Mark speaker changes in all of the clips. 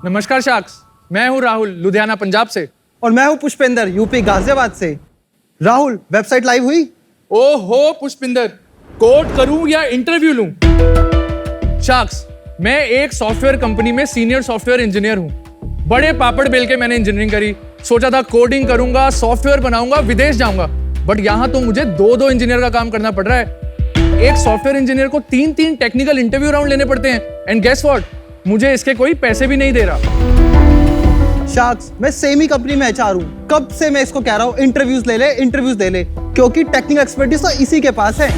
Speaker 1: नमस्कार शाक्स, मैं हूँ राहुल लुधियाना पंजाब से।
Speaker 2: और मैं हूँ पुष्पेंद्र यूपी गाजियाबाद से। राहुल, वेबसाइट लाइव हुई?
Speaker 1: ओहो पुष्पिंदर, कोड करूं या इंटरव्यू लूं? शाक्स, मैं एक सॉफ्टवेयर कंपनी में सीनियर सॉफ्टवेयर इंजीनियर हूं। बड़े पापड़ बेल के मैंने इंजीनियरिंग करी, सोचा था कोडिंग करूंगा, सॉफ्टवेयर बनाऊंगा, विदेश जाऊंगा। बट यहाँ तो मुझे दो इंजीनियर का काम करना पड़ रहा है। एक सॉफ्टवेयर इंजीनियर को 3 टेक्निकल इंटरव्यू राउंड लेने पड़ते हैं। एंड गेस व्हाट, मुझे इसके कोई पैसे भी नहीं दे रहा।
Speaker 2: शाक्स, मैं सेम ही कंपनी में एचआर हूँ। कब से मैं इसको कह रहा हूँ इंटरव्यूज ले ले, क्योंकि टेक्निकल एक्सपर्टीज तो इसी के पास है।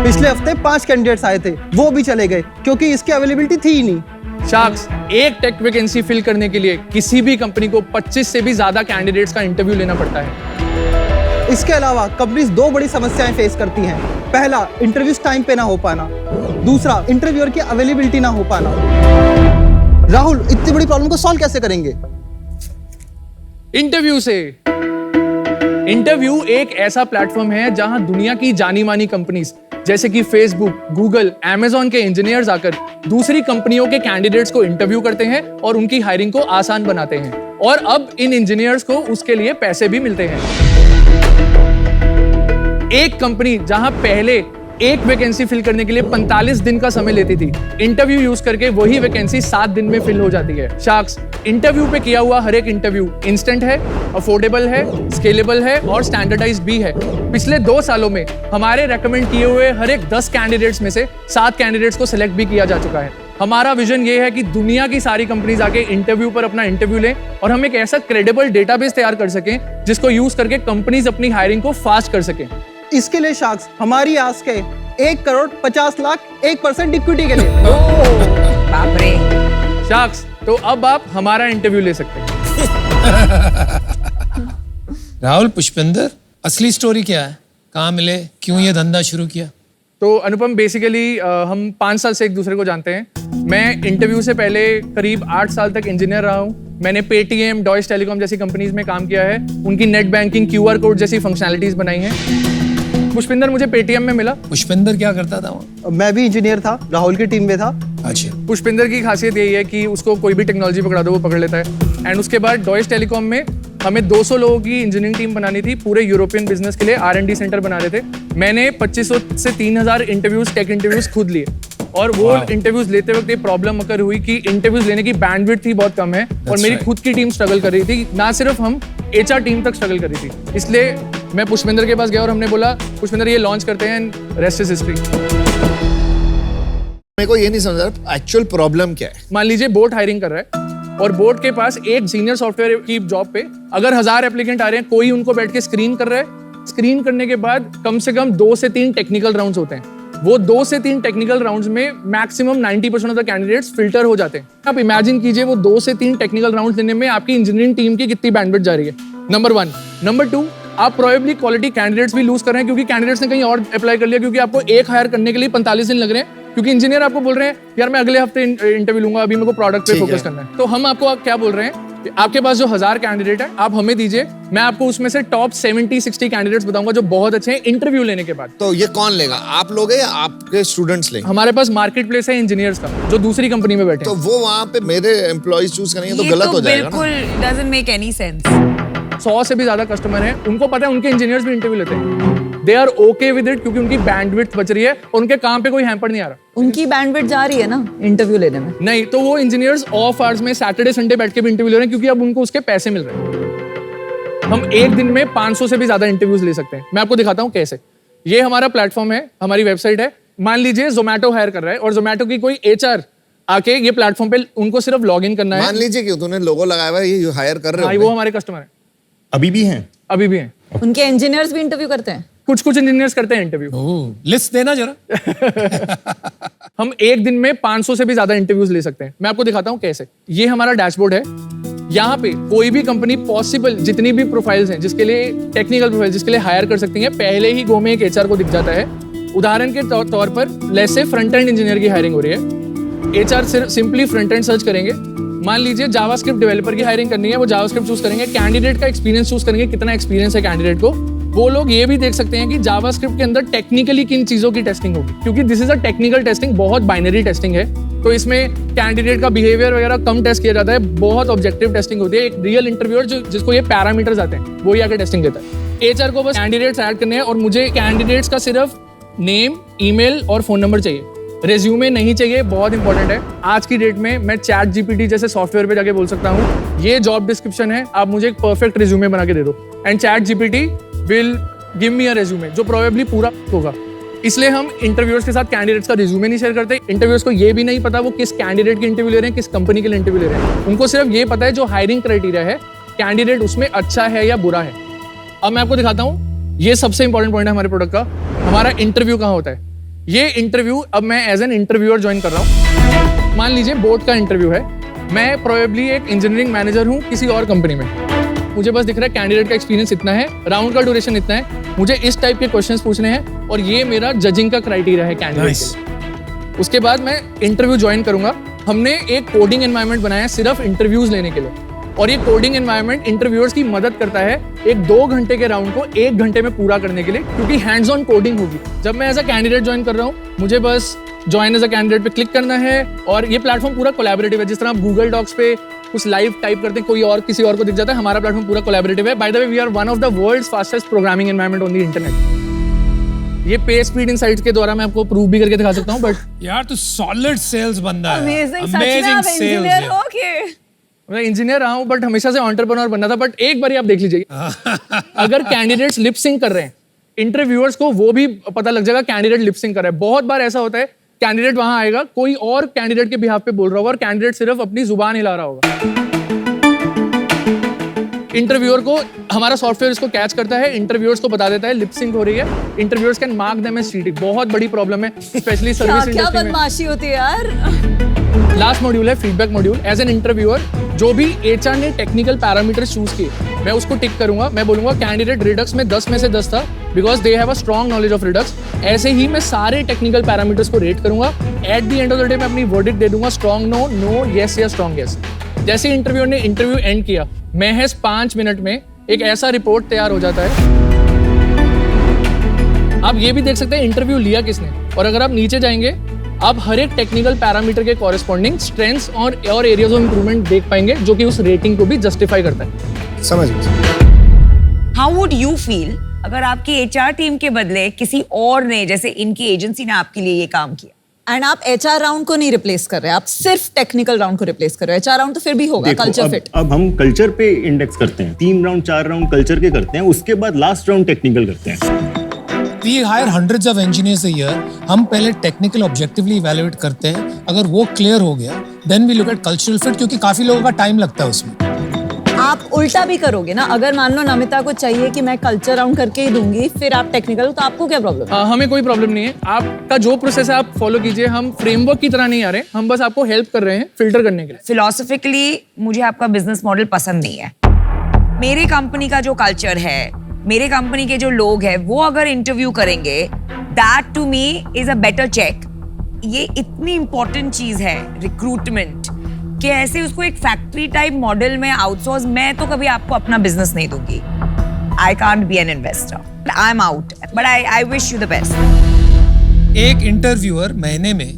Speaker 2: पिछले हफ्ते 5 कैंडिडेट्स आए थे, वो भी चले गए क्योंकि इसकी अवेलेबिलिटी थी ही नहीं।
Speaker 1: शाक्स, एक टेक वैकेंसी फिल करने के लिए किसी भी कंपनी को 25 से भी ज्यादा कैंडिडेट्स का इंटरव्यू लेना पड़ता है।
Speaker 2: इसके अलावा कंपनीज 2 बड़ी समस्याएं फेस करती हैं। पहला, इंटरव्यूज टाइम पे ना हो पाना। दूसरा, इंटरव्यूअर की अवेलेबिलिटी ना हो पाना। राहुल, इतनी बड़ी प्रॉब्लम को सॉल्व कैसे करेंगे?
Speaker 1: इंटरव्यू से। इंटरव्यू एक ऐसा प्लेटफॉर्म है जहां दुनिया की जानी मानी कंपनीज जैसे कि फेसबुक, गूगल, अमेज़न के इंजीनियर्स आकर दूसरी कंपनियों के कैंडिडेट्स को इंटरव्यू करते हैं और उनकी हायरिंग को आसान बनाते हैं। और अब इन इंजीनियर्स को उसके लिए पैसे भी मिलते हैं। एक कंपनी जहां पहले एक वैकेंसी फिल करने के लिए 45 दिन का समय लेती थी, इंटरव्यू यूज करके वही वैकेंसी 7 दिन में फिल हो जाती है। शाक्स, इंटरव्यू पे किया हुआ हर एक इंटरव्यू इंस्टेंट है, अफोर्डेबल है, स्केलेबल है और स्टैंडर्डाइज्ड भी है। पिछले 2 सालों में हमारे रेकमेंड किए हुए हर एक 10 कैंडिडेट्स में से 7 कैंडिडेट्स को सिलेक्ट भी किया जा चुका है। हमारा विजन ये है कि दुनिया की सारी कंपनीज आके इंटरव्यू पर अपना इंटरव्यू लें और हम एक ऐसा क्रेडिबल डेटाबेस तैयार कर सकें जिसको यूज करके कंपनीज अपनी हायरिंग को फास्ट कर सकें।
Speaker 2: इसके लिए शाक्स, हमारी आस्क है 1,50,00,000 1% इक्विटी के लिए।
Speaker 3: बाप रे।
Speaker 1: शाक्स, तो अब आप हमारा इंटरव्यू ले सकते हैं।
Speaker 4: राहुल, पुष्पेंद्र, असली स्टोरी क्या है? कहाँ मिले, क्यों ये धंधा शुरू किया?
Speaker 1: तो अनुपम, बेसिकली हम 5 साल से एक दूसरे को जानते हैं। मैं इंटरव्यू से पहले करीब 8 साल तक इंजीनियर रहा हूँ। मैंने पेटीएम, डॉयच टेलीकॉम जैसी कंपनीज में काम किया है, उनकी नेट बैंकिंग, QR कोड जैसी फंक्शनैलिटीज बनाई हैं। पुष्पिंदर मुझे पेटीएम में मिला।
Speaker 4: पुष्पेंद्र क्या करता था वहाँ?
Speaker 2: मैं भी इंजीनियर था, राहुल की टीम में था।
Speaker 4: अच्छा।
Speaker 1: पुष्पिंदर की खासियत यही है कि उसको कोई भी टेक्नोलॉजी पकड़ा दो वो पकड़ लेता है। एंड उसके बाद डॉयच टेलीकॉम में हमें 200 लोगों की इंजीनियरिंग टीम बनानी थी, पूरे यूरोपियन बिजनेस के लिए R&D सेंटर बना रहे थे। मैंने 2500 से 3000 इंटरव्यूज, टेक इंटरव्यूज खुद लिए। और वो इंटरव्यूज लेते वक्त एक प्रॉब्लम अकर हुई कि इंटरव्यूज लेने की बैंडविड्थ ही बहुत कम है और मेरी खुद की टीम स्ट्रगल कर रही थी, ना सिर्फ हम HR टीम तक स्ट्रगल कर रही थी। इसलिए मैं पुष्पेंद्र के पास गया और हमने बोला, पुष्पेंद्र ये लॉन्च करते हैं, रेस्ट इज हिस्ट्री।
Speaker 5: मेरे को ये नहीं समझ रहा एक्चुअल प्रॉब्लम क्या है।
Speaker 1: मान लीजिए बोट हायरिंग कर रहा है और बोट के पास एक सीनियर सॉफ्टवेयर की जॉब पे अगर 1000 एप्लीकेंट आ रहे हैं, कोई उनको बैठ के स्क्रीन कर रहा है। स्क्रीन करने के बाद कम से कम 2 से 3 टेक्निकल राउंड्स होते हैं। वो 2 से 3 टेक्निकल राउंड्स में maximum 90% of the candidates filter हो जाते हैं। आप इमेजिन कीजिए वो 2 से 3 टेक्निकल राउंड्स लेने में आपकी इंजीनियरिंग टीम की कितनी बैंडविड्थ जा रही है। नंबर 1। नंबर 2, आप प्रोबेबली क्वालिटी कैंडिडेट्स भी लूज कर रहे हैं क्योंकि कैंडिडेट्स ने कहीं और अप्लाई कर लिया, क्योंकि आपको एक हायर करने के लिए 45 दिन लग रहे हैं, क्योंकि इंजीनियर आपको बोल रहे हैं यार मैं अगले हफ्ते इंटरव्यू लूंगा, अभी मेरे को प्रोडक्ट पे फोकस करना है। तो हम आपको क्या बोल रहे हैं, आपके पास जो 1000 कैंडिडेट है आप हमें दीजिए, मैं आपको उसमें से टॉप 70-60 कैंडिडेट्स बताऊंगा जो बहुत अच्छे हैं इंटरव्यू लेने के बाद।
Speaker 5: तो ये कौन लेगा, आप लोगे या आपके स्टूडेंट्स लेंगे?
Speaker 1: हमारे पास मार्केट प्लेस है इंजीनियर्स का जो दूसरी कंपनी में बैठे
Speaker 5: तो
Speaker 1: हैं।
Speaker 5: वो वहाँ पे मेरे एम्प्लॉइज चूज करेंगे तो गलत हो जाएगा ना।
Speaker 3: बिल्कुल डजंट मेक एनी सेंस।
Speaker 1: 100 से भी ज्यादा कस्टमर हैं, उनको पता है उनके इंजीनियर्स भी इंटरव्यू लेते हैं। They are okay with it क्योंकि उनकी बैंडविड्थ बच रही है और उनके काम पे कोई हैम्पर नहीं आ रहा।
Speaker 3: उनकी बैंडविड्थ जा रही है ना इंटरव्यू लेने में।
Speaker 1: नहीं, तो वो इंजीनियर्स ऑफ आवर्स में सैटरडे संडे बैठ के भी इंटरव्यू ले रहे हैं क्योंकि अब उनको उसके पैसे मिल रहे हैं। हम एक दिन में 500 से भी ज्यादा इंटरव्यूज ले सकते हैं। मैं आपको दिखाता हूँ कैसे। ये हमारा प्लेटफॉर्म है, हमारी वेबसाइट है। मान लीजिए जोमेटो हायर कर रहा है और जोमेटो की कोई HR आके ये प्लेटफॉर्म पे उनको सिर्फ लॉग इन करना है।
Speaker 5: मान लीजिए क्यों तूने लोगो लगाया हुआ है, ये हायर कर रहे
Speaker 1: हाँ,
Speaker 5: हो?
Speaker 1: वो हमारे कस्टमर है,
Speaker 6: अभी भी हैं?
Speaker 1: अभी भी हैं।
Speaker 3: उनके इंजीनियर्स भी इंटरव्यू करते हैं।
Speaker 1: कुछ इंजीनियर्स करते हैं इंटरव्यू।
Speaker 4: लिस्ट देना जरा।
Speaker 1: हम एक दिन में 500 से भी ज्यादा इंटरव्यूज ले सकते हैं। मैं आपको दिखाता हूँ कैसे। ये हमारा डैशबोर्ड है। यहाँ पे कोई भी कंपनी पॉसिबल जितनी भी प्रोफाइल्स हैं जिसके लिए टेक्निकल प्रोफाइल जिसके लिए हायर कर सकती हैं, पहले ही गो में एक HR को दिख जाता है। उदाहरण के तौर पर let's say front end engineer की हायरिंग हो रही है। HR simply front end search करेंगे। मान लीजिए जावास्क्रिप्ट डेवलपर की हायरिंग करनी है, वो जावास्क्रिप्ट चूज करेंगे। कैंडिडेट का एक्सपीरियंस चूज करेंगे, कितना एक्सपीरियंस है कैंडिडेट को। वो लोग ये भी देख सकते हैं कि जावास्क्रिप्ट के अंदर टेक्निकली किन चीजों की टेस्टिंग होगी, क्योंकि this is a technical testing, बहुत बाइनरी टेस्टिंग है। तो इसमें कैंडिडेट का बिहेवियर वगैरह कम टेस्ट किया जाता है, बहुत ऑब्जेक्टिव टेस्टिंग होती है। एक रियल इंटरव्यूअर जिसको ये पैरामीटर्स आते हैं वो ही आके टेस्टिंग देता है। एचआर को बस कैंडिडेट्स ऐड करने हैं और मुझे कैंडिडेट्स का सिर्फ नेम, ईमेल और फोन नंबर चाहिए, रेज्यूमे नहीं चाहिए, बहुत इंपॉर्टेंट है। आज की डेट में मैं चैट जीपीटी जैसे सॉफ्टवेयर पे जाके बोल सकता हूँ ये जॉब डिस्क्रिप्शन है, आप मुझे एक परफेक्ट रेज्यूमे बना के दे दो, and chat GPT will give me a resume जो प्रोबेबली पूरा होगा। इसलिए हम इंटरव्यूअर्स के साथ कैंडिडेट्स का रिज्यूमे नहीं शेयर करते। इंटरव्यूअर्स को ये भी नहीं पता वो किस कैंडिडेट की इंटरव्यू ले रहे हैं, किस कंपनी के लिए इंटरव्यू ले रहे हैं। उनको सिर्फ ये पता है जो हायरिंग क्राइटेरिया है, कैंडिडेट उसमें अच्छा है या बुरा है। अब मैं आपको दिखाता हूँ, ये सबसे इंपॉर्टेंट पॉइंट है हमारे प्रोडक्ट का, हमारा इंटरव्यू कहाँ होता है। ये इंटरव्यू अब मैं एज एन इंटरव्यूअर ज्वाइन कर रहा हूँ। मान लीजिए बोर्ड का इंटरव्यू है, मैं प्रोबेबली एक इंजीनियरिंग मैनेजर हूँ किसी और कंपनी में, मुझे बस दिख रहा है कैंडिडेट का एक्सपीरियंस इतना है, राउंड का ड्यूरेशन इतना है, मुझे इस टाइप के क्वेश्चंस पूछने हैं और ये मेरा जजिंग का क्राइटेरिया है कैंडिडेट के। उसके बाद मैं इंटरव्यू ज्वाइन करूंगा। हमने एक कोडिंग एनवायरनमेंट बनाया है सिर्फ इंटरव्यूज लेने के लिए, और ये कोडिंग एनवायरनमेंट इंटरव्यूअर्स की मदद करता है एक 2 घंटे के राउंड को 1 घंटे में पूरा करने के लिए, क्योंकि हैंड्स ऑन कोडिंग होगी। जब मैं एज अ कैंडिडेट ज्वाइन कर रहा हूँ, मुझे बस ज्वाइन एज अ कैंडिडेट पे क्लिक करना है, और ये प्लेटफॉर्म पूरा कोलैबोरेटिव है। जिस तरह आप गूगल डॉक्स पे कुछ लाइव टाइप करते हैं, कोई और किसी और को दिख जाता है, हमारा प्लेटफॉर्म पूरा कोलैबोरेटिव है। By the way we are one of the world's fastest programming environment on the internet. ये पे स्पीड इनसाइट्स के द्वारा मैं आपको प्रूव भी करके दिखा सकता हूँ, बट
Speaker 4: यार तू सॉलिड सेल्स बंदा है।
Speaker 3: अमेजिंग, सच में आप इंजीनियर हो के?
Speaker 1: मैं इंजीनियर रहा हूँ बट हमेशा से एंटरप्रेन्योर बनना था। बट एक बार आप देख लीजिए अगर कैंडिडेट्स लिप सिंक कर रहे हैं, इंटरव्यूअर्स को वो भी पता लग जाएगा कैंडिडेट लिप सिंक कर रहा है। बहुत बार ऐसा होता है कैंडिडेट वहां आएगा, कोई और कैंडिडेट के बिहाफ पे बोल रहा होगा और कैंडिडेट सिर्फ अपनी जुबान हिला रहा होगा। इंटरव्यूअर को हमारा सॉफ्टवेयर इसको कैच करता है, इंटरव्यूअर्स को बता देता है लिप सिंक हो रही है। Interviewers can mark them as cheating, बहुत बड़ी प्रॉब्लम है स्पेशली सर्विस इंडस्ट्री में।
Speaker 3: क्या बदमाशी होती है यार।
Speaker 1: लास्ट मॉड्यूल है feedback module. As an interviewer जो भी एचआर ने टेक्निकल पैरामीटर्स चूज किए, मैं उसको टिक करूंगा। मैं बोलूंगा कैंडिडेट रिडक्स में 10 में से 10 था because they have a strong knowledge of Redux. ऐसे ही मैं सारे टेक्निकल पैरामीटर्स को रेट करूंगा। At the end of the day मैं अपनी वर्डिक्ट दे दूंगा, स्ट्रॉन्ग नो, नो, येस या स्ट्रॉन्ग येस। जैसे इंटरव्यूअर ने इंटरव्यू एंड किया, महज 5 मिनट में एक ऐसा रिपोर्ट तैयार हो जाता है। आप ये भी देख सकते हैं इंटरव्यू लिया किसने, और अगर आप नीचे जाएंगे आप हर एक टेक्निकल पैरामीटर के कॉरेस्पॉन्डिंग स्ट्रेंथ्स और एरियाज ऑफ इंप्रूवमेंट देख पाएंगे, जो कि उस रेटिंग को भी जस्टिफाई करता है।
Speaker 5: समझ गए।
Speaker 6: हाउ वुड यू फील अगर आपकी एचआर टीम के बदले किसी और ने, जैसे इनकी एजेंसी ने आपके लिए ये काम किया,
Speaker 3: एंड आप एचआर राउंड को नहीं रिप्लेस कर रहे, आप सिर्फ टेक्निकल राउंड को रिप्लेस कर रहे हो। एचआर राउंड तो फिर भी होगा, कल्चर फिट।
Speaker 7: अब हम कल्चर पे इंडेक्स करते हैं, 3 राउंड 4 राउंड कल्चर के करते हैं, उसके बाद लास्ट राउंड टेक्निकल करते हैं।
Speaker 4: We hire hundreds of engineers a year. हम पहले टेक्निकल ऑब्जेक्टिवली इवैल्यूएट करते हैं, अगर वो क्लियर हो गया then we look at cultural fit, क्योंकि काफी लोगों का टाइम लगता है उसमें।
Speaker 3: आप उल्टा भी करोगे ना, अगर मान लो नमिता को चाहिए कि मैं कल्चर राउंड करके ही दूंगी, फिर आप टेक्निकल, तो आपको क्या प्रॉब्लम है?
Speaker 1: हमें कोई प्रॉब्लम नहीं है, आपका जो प्रोसेस है आप फॉलो कीजिए। हम फ्रेमवर्क की तरह नहीं आ रहे, हम बस आपको हेल्प कर रहे हैं फिल्टर करने के लिए।
Speaker 6: फिलोसफिकली मुझे आपका बिजनेस मॉडल पसंद नहीं है। मेरी कंपनी का जो कल्चर है, मेरे कंपनी के जो लोग हैं, वो अगर इंटरव्यू करेंगे, that to me is a better check. ये इतनी इंपॉर्टेंट चीज है रिक्रूटमेंट, कि ऐसे उसको एक फैक्ट्री टाइप मॉडल में आउटसोर्स, मैं तो कभी आपको अपना बिजनेस नहीं दूंगी। I can't be an investor, I am out, but I wish you the best.
Speaker 4: एक इंटरव्यूअर महीने में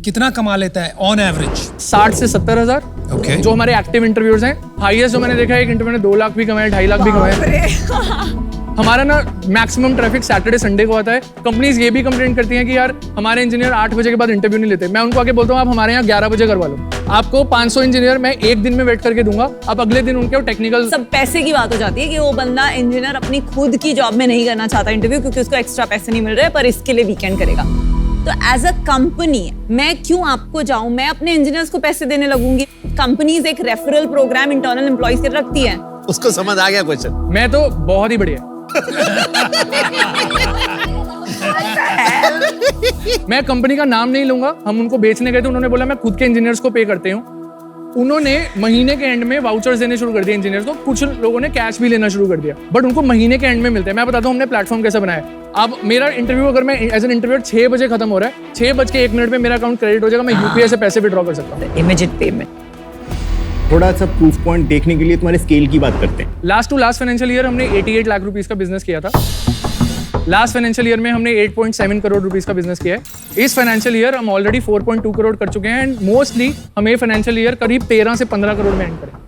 Speaker 4: कितना कमा लेता है ऑन एवरेज?
Speaker 1: 60 से 70 हजार।
Speaker 4: Okay.
Speaker 1: जो हमारे एक्टिव इंटरव्यूअर्स हैं, हाईएस्ट जो मैंने देखा है, एक इंटरव्यू ने 2 लाख भी कमाए, 2.5 लाख भी कमाए। हमारा ना मैक्सिमम ट्रैफिक सैटरडे संडे को आता है। कंपनीज ये भी कंप्लेंट करती हैं कि यार हमारे इंजीनियर 8 बजे के बाद इंटरव्यू नहीं लेते। मैं उनको आके बोलता हूँ आप हमारे यहाँ 11 बजे करवा लो। आपको 500 इंजीनियर मैं एक दिन में वेट करके दूंगा, आप अगले दिन उनके टेक्निकल।
Speaker 3: सब पैसे की बात हो जाती है कि वो बंदा इंजीनियर अपनी खुद की जॉब में नहीं करना चाहता इंटरव्यू, क्योंकि उसको एक्स्ट्रा पैसे नहीं मिल रहे, पर इसके लिए वीकेंड करेगा। तो एज अ कंपनी मैं क्यों आपको जाऊं, मैं अपने इंजीनियर्स को पैसे देने लगूंगी। कंपनीज एक रेफरल प्रोग्राम इंटरनल एम्प्लॉइज के रखती हैं।
Speaker 5: उसको समझ आ गया क्वेश्चन।
Speaker 1: मैं तो बहुत ही बढ़िया मैं कंपनी का नाम नहीं लूंगा। हम उनको बेचने गए थे, उन्होंने बोला मैं खुद के इंजीनियर्स को पे करते हूँ। उन्होंने महीने के एंड में वाउचर्स देने शुरू कर दिए इंजीनियर्स को। कुछ लोगों ने कैश भी लेना शुरू कर दिया, बट उनको महीने के एंड में मिलते हैं। मैं बताता हूँ हमने प्लेटफॉर्म कैसे बनाया। अब मेरा इंटरव्यू अगर मैं एज एन इंटरव्यूअर 6 बजे खत्म हो रहा है, 6 बज के 1 मिनट में मेरा अकाउंट क्रेडिट हो जाएगा, मैं यूपीआई से पैसे विड्रॉ कर सकता हूँ।
Speaker 6: Immediate payment.
Speaker 7: थोड़ा सा प्रूफ पॉइंट देखने के लिए तुम्हारे स्केल की बात करते हैं।
Speaker 1: Last to last financial year हमने 88 लाख रुपीस का बिजनेस किया था। लास्ट फाइनेंशियल ईयर में हमने 8.7 करोड़ रुपीस का बिजनेस किया है। इस फाइनेंशियल ईयर हम ऑलरेडी 4.2 करोड़ कर चुके हैं एंड मोस्टली हम ये फाइनेंशियल ईयर करीब 13 से 15 करोड़ में एंड करें।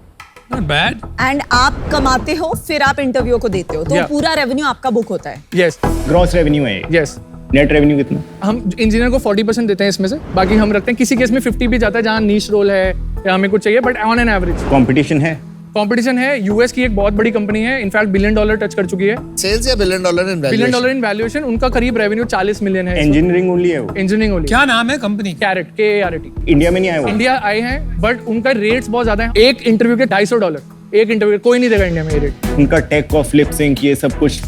Speaker 4: Not bad.
Speaker 3: एंड आप कमाते हो फिर आप इंटरव्यू को देते हो तो
Speaker 1: Yeah.
Speaker 3: पूरा रेवेन्यू आपका बुक होता है।
Speaker 1: यस
Speaker 7: ग्रॉस रेवेन्यू है,
Speaker 1: यस।
Speaker 7: नेट रेवेन्यू कितना?
Speaker 1: हम इंजीनियर को 40% देते हैं इसमें से, बाकी हम रखते हैं। किसी केस में 50 भी जाता है जहाँ नीश रोल है या हमें कुछ चाहिए, but on an average
Speaker 7: competition है?
Speaker 1: कंपटीशन है। यूएस की एक बहुत बड़ी कंपनी है, इनफैक्ट $1 बिलियन टच कर चुकी है।
Speaker 5: सेल्स या $1 billion in
Speaker 1: $1 billion in valuation, उनका करीब रेवेन्यू 40 मिलियन है।
Speaker 7: इंजीनियरिंग ओनली है वो?
Speaker 1: Engineering only.
Speaker 4: क्या नाम है कंपनी?
Speaker 1: Carat, KART।
Speaker 7: इंडिया में नहीं आया वो?
Speaker 1: इंडिया आए हैं बट उनका रेट्स बहुत ज्यादा है। एक इंटरव्यू के $250, एक इंटरव्यू कोई नहीं देगा इंडिया में ये रेट।
Speaker 7: उनका टेक ऑफ लिप सिंक ये सब कुछ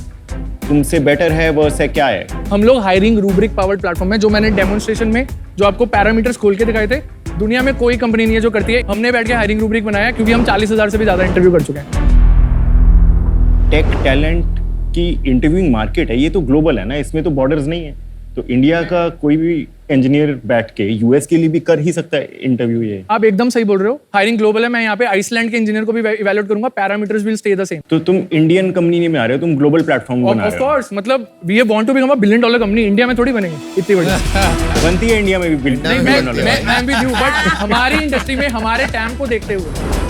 Speaker 7: तुमसे बेटर है, वर्स है, क्या है?
Speaker 1: हम लोग हायरिंग रूब्रिक पावर्ड प्लेटफॉर्म है, जो मैंने डेमोन्स्ट्रेशन में जो आपको पैरामीटर्स खोल के दिखाए थे, दुनिया में कोई कंपनी नहीं है जो करती है। हमने बैठ के हायरिंग रूब्रिक बनाया क्योंकि हम 40,000 से भी ज्यादा इंटरव्यू कर चुके हैं।
Speaker 7: टेक टैलेंट की इंटरव्यूइंग मार्केट है, ये तो ग्लोबल है ना, इसमें तो बॉर्डर्स नहीं है। तो इंडिया का कोई भी इंजीनियर बैठ के यूएस के लिए भी कर ही सकता है इंटरव्यू ये।
Speaker 1: आप एकदम सही बोल रहे हो, हायरिंग ग्लोबल है। मैं यहाँ पे आइसलैंड के इंजीनियर को भी इवैल्यूएट करूंगा, parameters will stay the same.
Speaker 7: तो तुम इंडियन कंपनी में आ रहे हो, तुम ग्लोबल प्लेटफॉर्म बना
Speaker 1: ऑफ
Speaker 7: रहे हो।
Speaker 1: कोर्स, मतलब we want to become a $1 billion company. India में थोड़ी बनेंगे इतनी बड़ी।
Speaker 7: बनती है इंडिया में भी बिल्ड।
Speaker 1: नहीं, मैं भी हूँ, बट हमारी इंडस्ट्री में हमारे टैम को देखते हुए।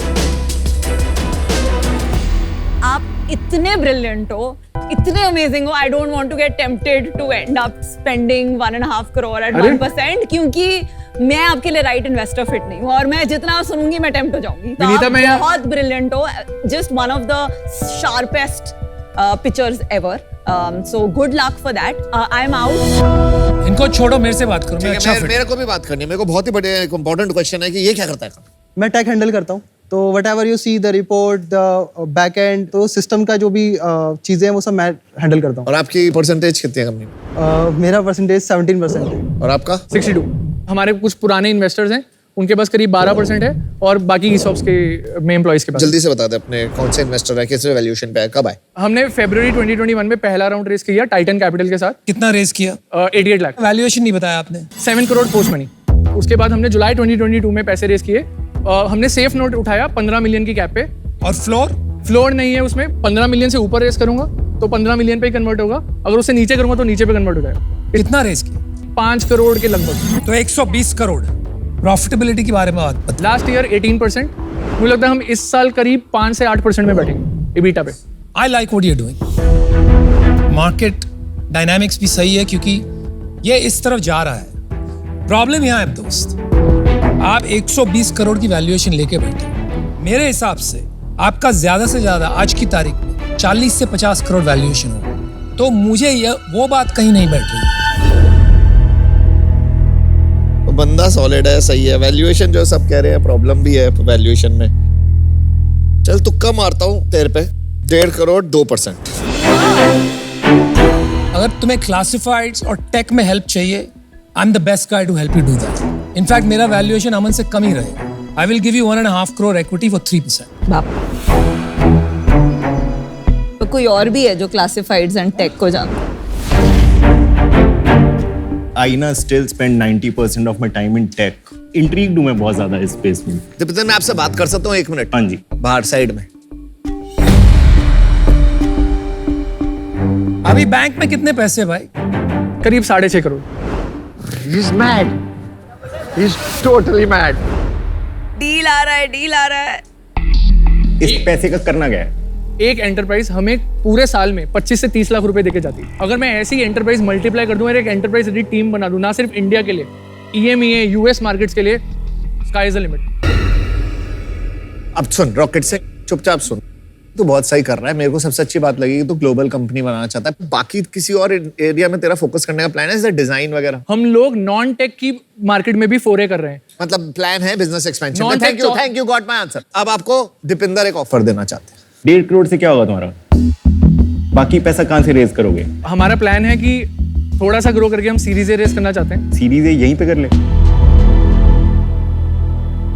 Speaker 3: आप इतने ब्रिलियंट हो, इतने अमेजिंग हो, I don't want to get tempted to end up spending 1.5 crore at 1%, क्योंकि मैं आपके लिए राइट इन्वेस्टर फिट नहीं हूँ और मैं जितना सुनूंगी मैं टेम्प्ट हो जाऊंगी। तो
Speaker 1: विनीता,
Speaker 3: आप
Speaker 1: मैं
Speaker 3: बहुत ब्रिलियंट हो, just one of the sharpest pictures ever, so good luck for that. I am out.
Speaker 4: इनको छोड़ो, मेरे से बात करो। मैं अच्छा fit
Speaker 5: मेरे को भी बात करनी है। मेरे को बहुत ही बड़े इंपॉर्टेंट क्वेश्चन है कि ये क्या करता है?
Speaker 2: मैं टेक हैंडल करता हूँ, तो what ever you see the report, the back and, तो सिस्टम का जो भी चीज़ें हैं वो सब मैं हैंडल करता हूँ।
Speaker 5: और आपकी परसेंटेज कितनी है कंपनी में?
Speaker 2: मेरा परसेंटेज 17% है।
Speaker 5: और आपका?
Speaker 1: 62। हमारे कुछ पुराने इन्वेस्टर्स हैं, उनके पास करीब 12% है और बाकी ईसॉप्स के में एम्प्लॉइज के पास।
Speaker 5: जल्दी से बता दे अपने कौन से इन्वेस्टर है, किस वैल्यूएशन पे है, कब आए?
Speaker 1: हमने फरवरी 2021 में पहला राउंड रेस किया टाइटन कैपिटल के साथ।
Speaker 4: कितना रेस किया?
Speaker 1: 88 लाख।
Speaker 4: वैल्यूएशन नहीं बताया आपने।
Speaker 1: 7 करोड़ पोस्ट मनी। उसके बाद हमने जुलाई 2022 में पैसे रेस किए। हमने सेफ नोट उठाया 15 मिलियन की कैप पे।
Speaker 4: और
Speaker 1: फ्लोर नहीं है उसमें। 15 मिलियन से ऊपर रेस करूंगा तो 15 मिलियन पे ही कन्वर्ट होगा, अगर उससे नीचे करूंगा तो नीचे पे कन्वर्ट हो जाएगा।
Speaker 4: कितना रेस किया?
Speaker 1: 5 करोड़ के लगभग।
Speaker 4: तो 120 करोड़। प्रॉफिटेबिलिटी के बारे में बात बता।
Speaker 1: Last year 18%। मुझे लगता है हम इस साल करीब 5 से 8% में बैठेंगे EBITDA पे।
Speaker 4: I like what you are doing. Market dynamics भी सही है क्योंकि ये इस तरफ जा रहा है। प्रॉब्लम यहाँ है दोस्त, आप 120 करोड़ की वैल्यूएशन लेके बैठे। मेरे हिसाब से आपका ज्यादा से ज्यादा आज की तारीख में 40 से 50 करोड़ वैल्यूएशन हो, तो मुझे वो बात कहीं नहीं बैठ रही।
Speaker 5: तो बंदा सॉलिड है, सही है। वैल्यूएशन जो सब कह रहे हैं, प्रॉब्लम भी है वैल्यूएशन में। चल तुक्का मारता हूँ तेरे पे, 1.5 करोड़ 2%।
Speaker 4: अगर तुम्हें क्लासिफाइड्स और टेक में हेल्प चाहिए, I am the best guy to help you do that. In fact मेरा वैल्यूएशन अमन से कम ही रहेगा। I will give you 1.5 crore equity for 3%।
Speaker 3: बाप। तो कोई और भी है जो क्लासिफाइड्स एंड टेक को जानता है?
Speaker 7: I ना still spend 90% of my time in tech. Intrigued हूँ मैं बहुत ज्यादा इस स्पेस में।
Speaker 5: दीपिंदर, मैं आपसे बात कर सकता हूँ 1 मिनट?
Speaker 7: हाँ जी।
Speaker 5: बाहर साइड में।
Speaker 4: अभी बैंक में कितने पैसे भाई?
Speaker 1: करीब 6.5 crore.
Speaker 5: He's mad. He's totally mad.
Speaker 6: Deal आ रहा है, डील आ रहा है।
Speaker 7: इस पैसे का करना क्या है?
Speaker 1: एक एंटरप्राइज हमें पूरे साल में 25 से 30 लाख रुपए देके जाती है। अगर मैं ऐसी एंटरप्राइज मल्टीप्लाई कर दूं और एक एंटरप्राइज रेडी टीम बना दूं, ना सिर्फ इंडिया के लिए, EMEA US मार्केट्स के लिए, स्काई इज द लिमिट।
Speaker 5: अब सुन, रॉकेट से चुपचाप सुन। तू बहुत सही कर रहा है। मेरे को सबसे अच्छी बात लगी कि तू ग्लोबल कंपनी बनाना चाहता है। बाकी किसी और एरिया में तेरा फोकस करने का प्लान है, जैसे डिजाइन वगैरह?
Speaker 1: हम लोग नॉन टेक की मार्केट में भी फोरे कर रहे हैं।
Speaker 5: मतलब प्लान है business expansion.
Speaker 1: Non-tech
Speaker 5: thank you got my answer. अब आपको दीपिंदर एक ऑफर देना चाहते हैं।
Speaker 7: 1.5 करोड़ से क्या होगा तुम्हारा? बाकी पैसा कहाँ से रेज करोगे?
Speaker 1: हमारा प्लान है कि थोड़ा सा ग्रो करके हम सीरीज ए रेस करना चाहते हैं।
Speaker 7: सीरीज यहीं पे कर ले।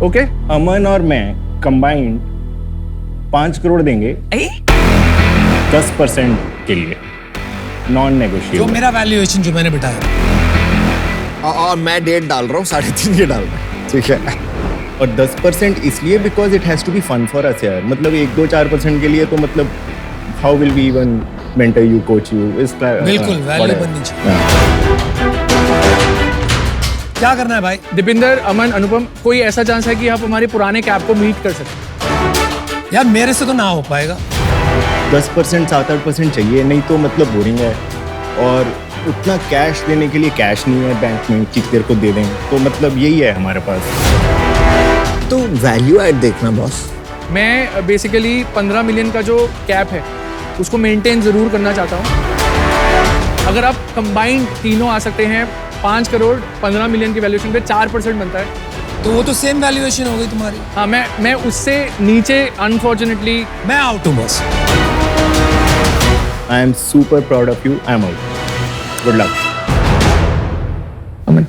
Speaker 1: ओके,
Speaker 7: अमन और मैं कंबाइंड 5 करोड़ देंगे 10% के लिए, नॉन
Speaker 4: जो
Speaker 7: नेगोशिएबल।
Speaker 4: मेरा वैल्यूएशन जो मैंने बिठाया।
Speaker 5: और मैं 1.5 डाल रहा हूँ, 3.5 ये डाल रहा हूँ। ठीक है।
Speaker 7: और 10% इसलिए because it has to be fun for us यार, मतलब 1-2-4% के लिए तो मतलब how will we even mentor you, coach you, इस
Speaker 4: बिल्कुल वैल्यू बननी चाहिए। क्या करना है भाई?
Speaker 1: दीपिंदर, अमन, अनुपम, कोई ऐसा चांस है कि आप हमारे पुराने कैप को मीट कर सकते?
Speaker 4: यार मेरे से तो ना हो पाएगा।
Speaker 7: 10%, 7-8% चाहिए, नहीं तो मतलब बोरिंग है। और उतना कैश देने के लिए कैश नहीं है बैंक में कि तेरे को दे दें, तो मतलब यही है हमारे पास।
Speaker 5: तो वैल्यू ऐड देखना बॉस।
Speaker 1: मैं बेसिकली 15 मिलियन का जो कैप है उसको मेंटेन जरूर करना चाहता हूँ। अगर आप कंबाइंड तीनों आ सकते हैं 5 करोड़ 15 मिलियन की वैल्यूएशन पे 4% बनता है,
Speaker 4: तो वो तो सेम वैल्यूएशन हो गई तुम्हारी।
Speaker 1: हाँ मैं उससे नीचे अनफॉर्चुनेटली
Speaker 4: मैं आउट हूँ बस।
Speaker 7: I am super proud of you, I am out. Good luck.
Speaker 5: Aman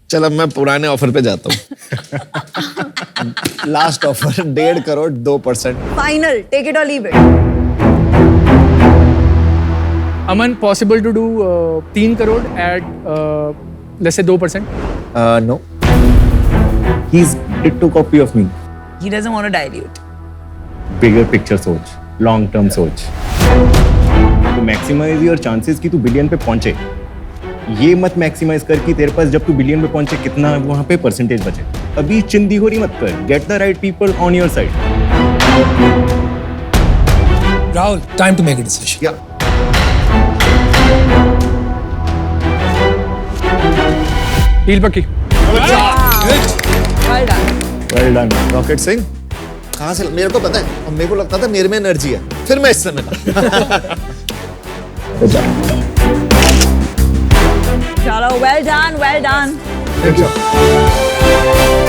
Speaker 5: चल अब मैं पुराने ऑफर पे जाता हूँ। Last offer 1.5 crore 2%।
Speaker 3: Final, take it और leave it.
Speaker 1: Aman possible to do 3 crore at let's say 2%?
Speaker 5: No,
Speaker 7: he is ditto copy of me.
Speaker 6: He doesn't want to dilute.
Speaker 7: Bigger picture सोच, long term सोच, तो मैक्सिमाइज योर चांसेस कि तू billion पे पहुंचे। ये मत मैक्सिमाइज कर कि तेरे पास जब तू बिलियन पे पहुंचे कितना वहां पे परसेंटेज बचे। अभी चिंदी हो रही मत कर, get the right people on your side.
Speaker 4: Rahul, time to make a decision.
Speaker 5: या
Speaker 1: डील पक्की।
Speaker 7: Well done.
Speaker 5: रॉकेट सिंह कहाँ से? मेरे को पता है और मेरे को लगता था मेरे में एनर्जी है, फिर मैं इससे मिला।
Speaker 3: चलो, well done, well done.
Speaker 5: Good job.